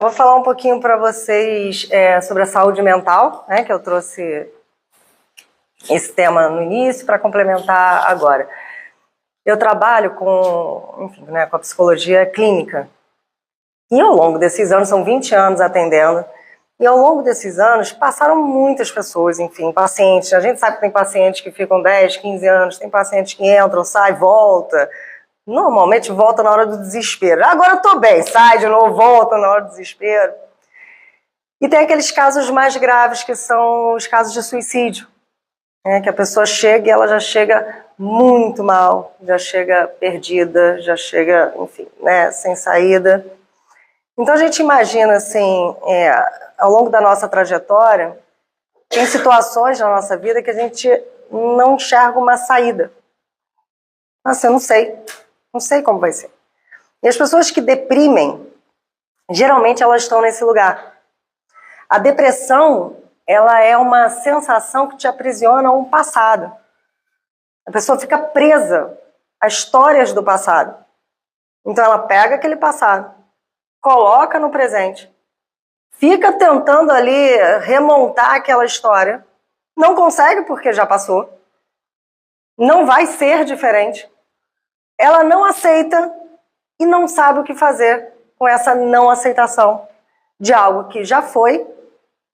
Vou falar um pouquinho para vocês sobre a saúde mental, né, que eu trouxe esse tema no início para complementar agora. Eu trabalho com a psicologia clínica e ao longo desses anos, são 20 anos atendendo, e ao longo desses anos passaram muitas pessoas, pacientes. A gente sabe que tem pacientes que ficam 10, 15 anos, tem pacientes que entram, saem, volta. Normalmente volta na hora do desespero. Agora eu tô bem, sai de novo, volta na hora do desespero. E tem aqueles casos mais graves, que são os casos de suicídio. Que a pessoa chega e ela já chega muito mal, já chega perdida, já chega, sem saída. Então a gente imagina, ao longo da nossa trajetória, tem situações na nossa vida que a gente não enxerga uma saída. Nossa, eu não sei como vai ser. E as pessoas que deprimem, geralmente elas estão nesse lugar. A depressão, ela é uma sensação que te aprisiona a um passado. A pessoa fica presa a histórias do passado. Então ela pega aquele passado, coloca no presente, fica tentando ali remontar aquela história, não consegue porque já passou, não vai ser diferente. Ela não aceita e não sabe o que fazer com essa não aceitação de algo que já foi,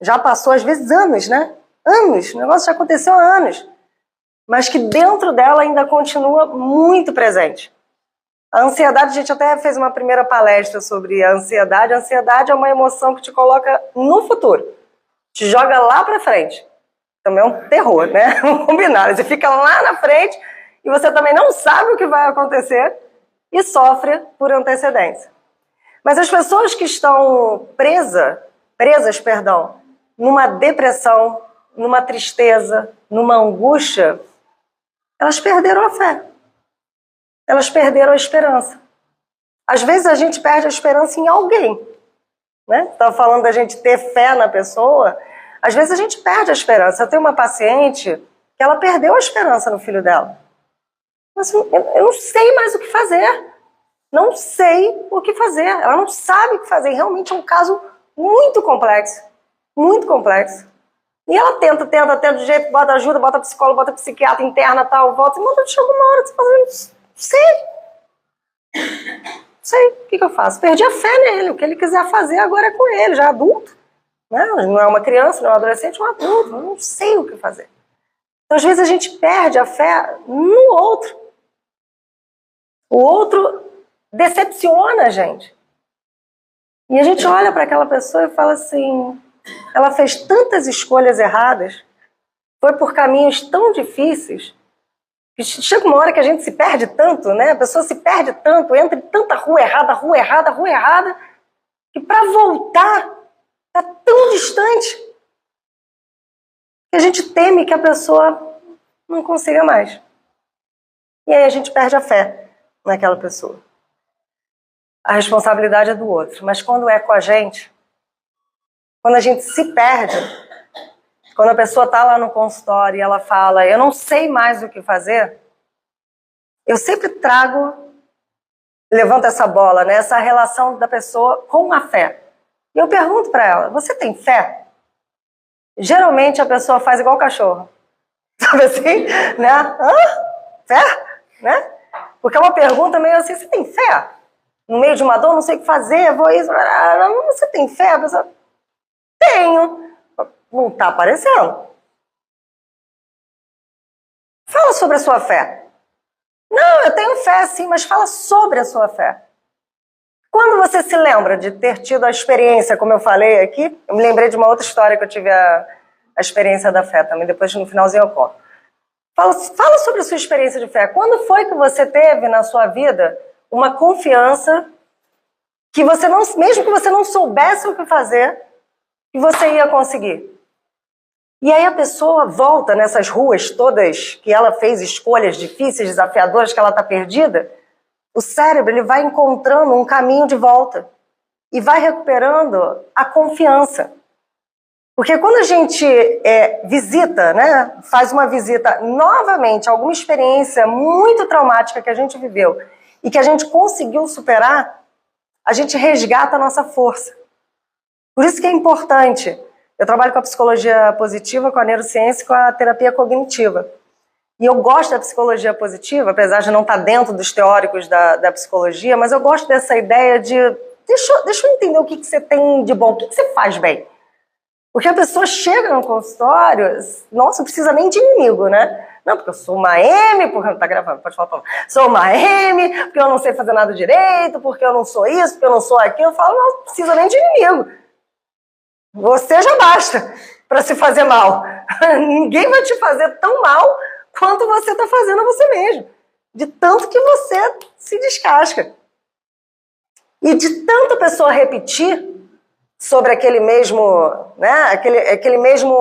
já passou, às vezes anos, né? Anos, o negócio já aconteceu há anos, mas que dentro dela ainda continua muito presente. A ansiedade, a gente até fez uma primeira palestra sobre a ansiedade. A ansiedade é uma emoção que te coloca no futuro, te joga lá pra frente. Também é um terror, né? Vamos combinar, você fica lá na frente e você também não sabe o que vai acontecer e sofre por antecedência. Mas as pessoas que estão presas, numa depressão, numa tristeza, numa angústia, elas perderam a fé. Elas perderam a esperança. Às vezes a gente perde a esperança em alguém, né? Estava falando da gente ter fé na pessoa. Às vezes a gente perde a esperança. Eu tenho uma paciente que ela perdeu a esperança no filho dela. Assim, eu não sei mais o que fazer. Não sei o que fazer. Ela não sabe o que fazer. Realmente é um caso muito complexo. Muito complexo. E ela tenta de jeito, bota ajuda, bota psicólogo, bota psiquiatra interna, tal, volta. E chega uma hora que você fala, não sei. O que eu faço? Perdi a fé nele. O que ele quiser fazer agora é com ele, já adulto. Né? Não é uma criança, não é um adolescente, é um adulto. Eu não sei o que fazer. Então, às vezes, a gente perde a fé no outro. O outro decepciona a gente. E a gente olha para aquela pessoa e fala assim, ela fez tantas escolhas erradas, foi por caminhos tão difíceis, que chega uma hora que a gente se perde tanto, né? A pessoa se perde tanto, entra em tanta rua errada, que para voltar está tão distante que a gente teme que a pessoa não consiga mais. E aí a gente perde a fé naquela pessoa. A responsabilidade é do outro. Mas quando é com a gente, quando a gente se perde, quando a pessoa está lá no consultório e ela fala, eu não sei mais o que fazer, eu sempre levanto essa bola, né, essa relação da pessoa com a fé. E eu pergunto para ela, você tem fé? Geralmente a pessoa faz igual o cachorro. Sabe assim? Né? Fé? Né? Porque é uma pergunta meio assim, você tem fé? No meio de uma dor, não sei o que fazer, vou isso. Você tem fé? A pessoa, tenho. Não está aparecendo. Fala sobre a sua fé. Não, eu tenho fé sim, mas fala sobre a sua fé. Quando você se lembra de ter tido a experiência, como eu falei aqui, eu me lembrei de uma outra história que eu tive a experiência da fé também, depois no finalzinho eu conto. Fala sobre a sua experiência de fé. Quando foi que você teve na sua vida uma confiança que você não, mesmo que você não soubesse o que fazer, que você ia conseguir? E aí a pessoa volta nessas ruas todas que ela fez escolhas difíceis, desafiadoras, que ela está perdida. O cérebro ele vai encontrando um caminho de volta e vai recuperando a confiança. Porque quando a gente visita, né, faz uma visita novamente, alguma experiência muito traumática que a gente viveu e que a gente conseguiu superar, a gente resgata a nossa força. Por isso que é importante. Eu trabalho com a psicologia positiva, com a neurociência e com a terapia cognitiva. E eu gosto da psicologia positiva, apesar de não estar dentro dos teóricos da psicologia, mas eu gosto dessa ideia de deixa eu entender o que você tem de bom, o que você faz bem. Porque a pessoa chega no consultório, nossa, não precisa nem de inimigo, né? Não, porque eu sou uma M, porque não tá gravando, pode falar. Sou uma M, porque eu não sei fazer nada direito, porque eu não sou isso, porque eu não sou aquilo. Eu falo, não precisa nem de inimigo. Você já basta para se fazer mal. Ninguém vai te fazer tão mal quanto você está fazendo a você mesmo. De tanto que você se descasca. E de tanta pessoa repetir sobre aquele mesmo, né, aquele mesmo,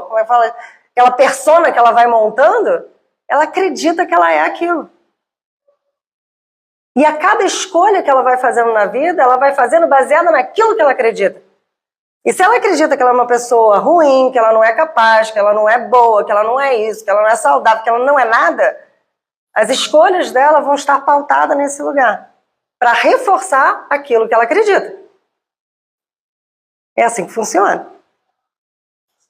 como é que fala, aquela persona que ela vai montando, ela acredita que ela é aquilo. E a cada escolha que ela vai fazendo na vida, ela vai fazendo baseada naquilo que ela acredita. E se ela acredita que ela é uma pessoa ruim, que ela não é capaz, que ela não é boa, que ela não é isso, que ela não é saudável, que ela não é nada, as escolhas dela vão estar pautadas nesse lugar, para reforçar aquilo que ela acredita. É assim que funciona.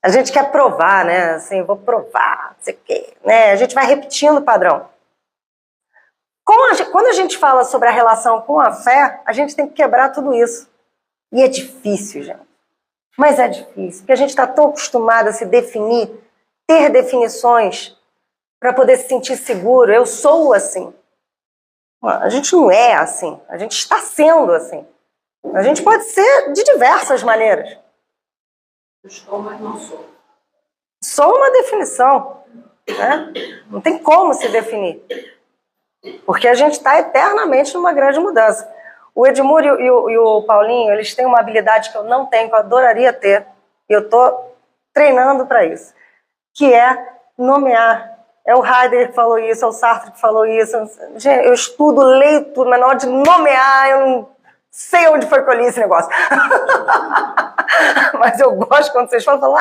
A gente quer provar, né? Assim, vou provar, não sei o quê, né? A gente vai repetindo o padrão. Quando a gente fala sobre a relação com a fé, a gente tem que quebrar tudo isso. E é difícil, gente. Mas é difícil, porque a gente está tão acostumado a se definir, ter definições para poder se sentir seguro. Eu sou assim. A gente não é assim, a gente está sendo assim. A gente pode ser de diversas maneiras. Eu estou, mas não sou. Sou uma definição, né? Não tem como se definir. Porque a gente está eternamente numa grande mudança. O Edmur e o Paulinho, eles têm uma habilidade que eu não tenho, que eu adoraria ter. E eu estou treinando para isso. Que é nomear. É o Heidegger que falou isso, é o Sartre que falou isso. Gente, eu estudo, leio tudo, mas na hora de nomear, eu não sei onde foi que eu li esse negócio. Mas eu gosto quando vocês falam,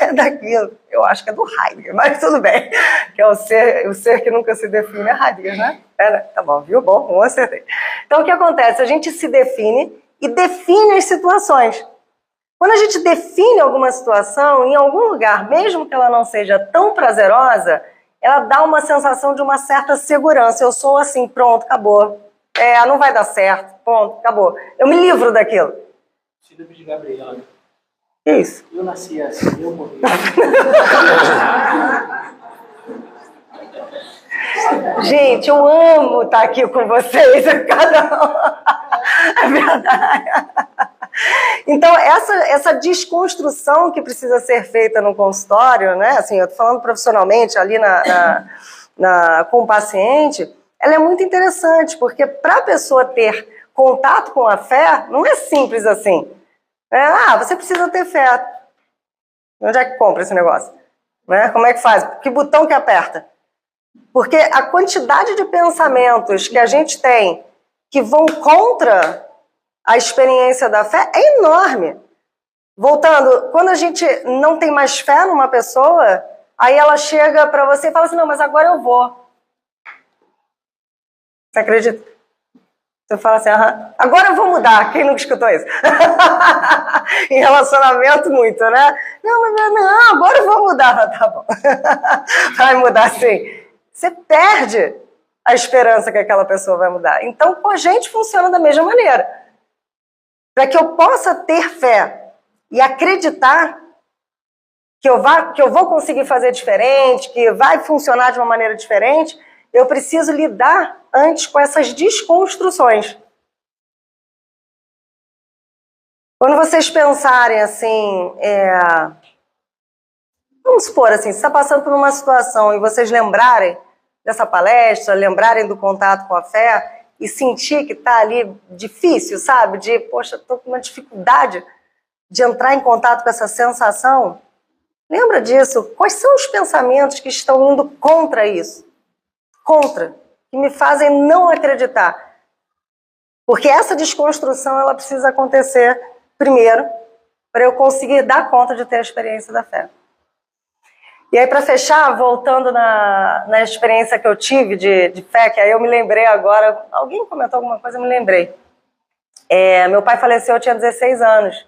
é daquilo. Eu acho que é do Heidegger, mas tudo bem. Que é o ser que nunca se define, é Heidegger, né? É, tá bom, viu? Bom, eu acertei. Então o que acontece? A gente se define e define as situações. Quando a gente define alguma situação, em algum lugar, mesmo que ela não seja tão prazerosa, ela dá uma sensação de uma certa segurança. Eu sou assim, pronto, acabou. Não vai dar certo, ponto, acabou. Eu me livro daquilo. Síndrome de Gabriela. Que isso? Eu nasci assim, eu morri. Gente, eu amo estar aqui com vocês, cada um. É verdade. Então, essa desconstrução que precisa ser feita no consultório, né? Assim, eu estou falando profissionalmente ali com o paciente, ela é muito interessante, porque para a pessoa ter contato com a fé, não é simples assim. Você precisa ter fé. Onde é que compra esse negócio? Né? Como é que faz? Que botão que aperta? Porque a quantidade de pensamentos que a gente tem que vão contra a experiência da fé é enorme. Voltando, quando a gente não tem mais fé numa pessoa, aí ela chega para você e fala assim, não, mas agora eu vou. Você acredita? Você fala assim, agora eu vou mudar. Quem nunca escutou isso? Em relacionamento, muito, né? Não, agora eu vou mudar. Tá bom. Vai mudar sim. Você perde a esperança que aquela pessoa vai mudar. Então, com a gente funciona da mesma maneira. Para que eu possa ter fé e acreditar que eu vou conseguir fazer diferente, que vai funcionar de uma maneira diferente, eu preciso lidar antes com essas desconstruções. Quando vocês pensarem assim, vamos supor assim, se está passando por uma situação e vocês lembrarem dessa palestra, lembrarem do contato com a fé e sentir que está ali difícil, sabe? Poxa, estou com uma dificuldade de entrar em contato com essa sensação. Lembra disso? Quais são os pensamentos que estão indo contra isso? Contra, que me fazem não acreditar. Porque essa desconstrução, ela precisa acontecer primeiro, para eu conseguir dar conta de ter a experiência da fé. E aí, para fechar, voltando na experiência que eu tive de fé, que aí eu me lembrei agora, alguém comentou alguma coisa, eu me lembrei. Meu pai faleceu, eu tinha 16 anos.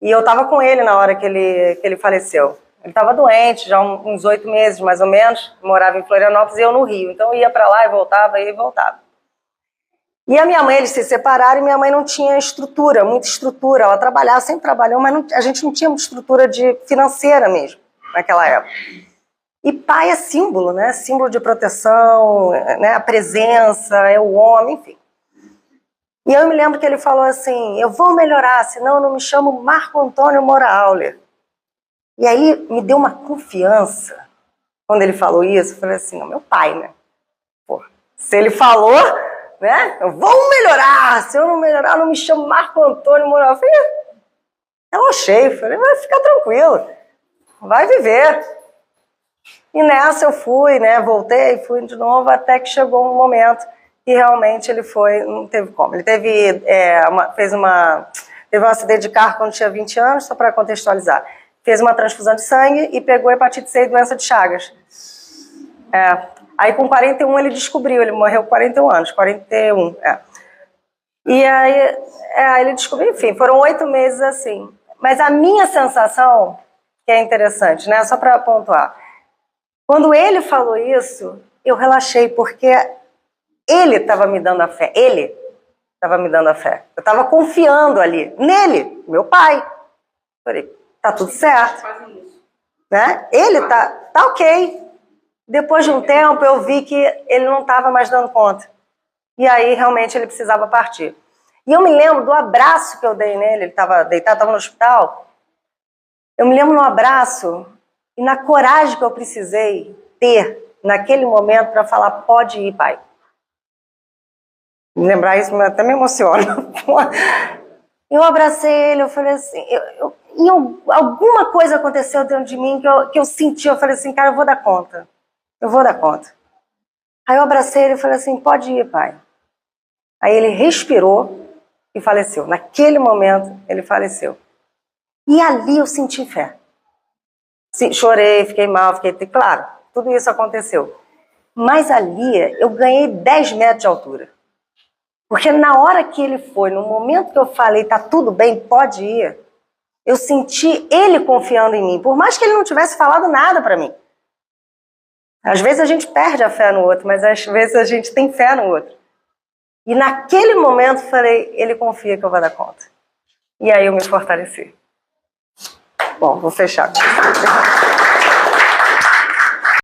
E eu estava com ele na hora que ele faleceu. Ele estava doente, já uns 8 meses mais ou menos, morava em Florianópolis e eu no Rio. Então eu ia para lá e voltava, ia e voltava. E a minha mãe, eles se separaram e minha mãe não tinha estrutura, muita estrutura. Ela trabalhava, sempre trabalhou, mas não, a gente não tinha muita estrutura financeira mesmo, naquela época. E pai é símbolo, né? Símbolo de proteção, né? A presença, é o homem, enfim. E eu me lembro que ele falou assim, eu vou melhorar, senão eu não me chamo Marco Antônio Moura Auler. E aí me deu uma confiança, quando ele falou isso, eu falei assim, meu pai, né? Pô, se ele falou, né? Eu vou melhorar, se eu não melhorar, eu não me chamo Marco Antônio Moura Auler. Eu falei, relaxei, falei, vai ficar tranquilo, vai viver. E nessa eu fui, né? Voltei, fui de novo, até que chegou um momento e realmente ele foi, não teve como. Ele teve um acidente de carro quando tinha 20 anos, só para contextualizar. Fez uma transfusão de sangue e pegou hepatite C e doença de Chagas. Aí com 41 ele descobriu, ele morreu com 41 anos, 41, E aí ele descobriu, enfim, foram 8 meses assim. Mas a minha sensação, que é interessante, né, só para pontuar, quando ele falou isso, eu relaxei, porque ele estava me dando a fé. Ele estava me dando a fé. Eu estava confiando ali, nele, meu pai. Falei, tá tudo certo. Né? Ele tá ok. Depois de um tempo, eu vi que ele não estava mais dando conta. E aí, realmente, ele precisava partir. E eu me lembro do abraço que eu dei nele. Ele estava deitado, estava no hospital. Eu me lembro do abraço e na coragem que eu precisei ter naquele momento para falar, pode ir, pai. Me lembrar isso até me emociona. Eu abracei ele, eu falei assim, alguma coisa aconteceu dentro de mim que eu senti, eu falei assim, cara, eu vou dar conta. Eu vou dar conta. Aí eu abracei ele e falei assim, pode ir, pai. Aí ele respirou e faleceu. Naquele momento, ele faleceu. E ali eu senti fé. Sim, chorei, fiquei mal, claro, tudo isso aconteceu. Mas ali eu ganhei 10 metros de altura. Porque na hora que ele foi, no momento que eu falei, tá tudo bem, pode ir, eu senti ele confiando em mim, por mais que ele não tivesse falado nada para mim. Às vezes a gente perde a fé no outro, mas às vezes a gente tem fé no outro. E naquele momento eu falei, ele confia que eu vou dar conta. E aí eu me fortaleci. Bom, vou fechar.